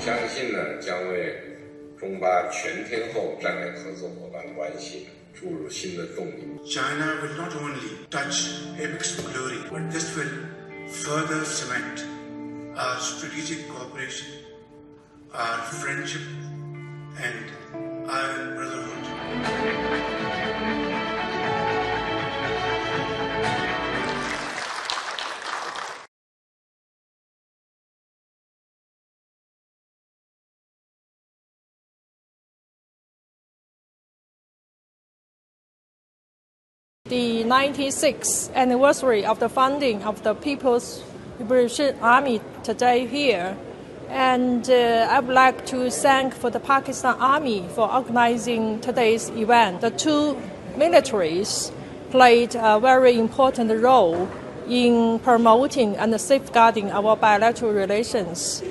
相信呢，将为中巴全天候战略合作伙伴关系注入新的动力。China will not only touch CPEC's glory, but this will further cement our strategic cooperation, our friendship, and our brotherhood. The 96th anniversary of the founding of the People's Liberation Army today here. And I would like to thank for the Pakistan Army for organizing today's event. The two militaries played a very important role in promoting and safeguarding our bilateral relations.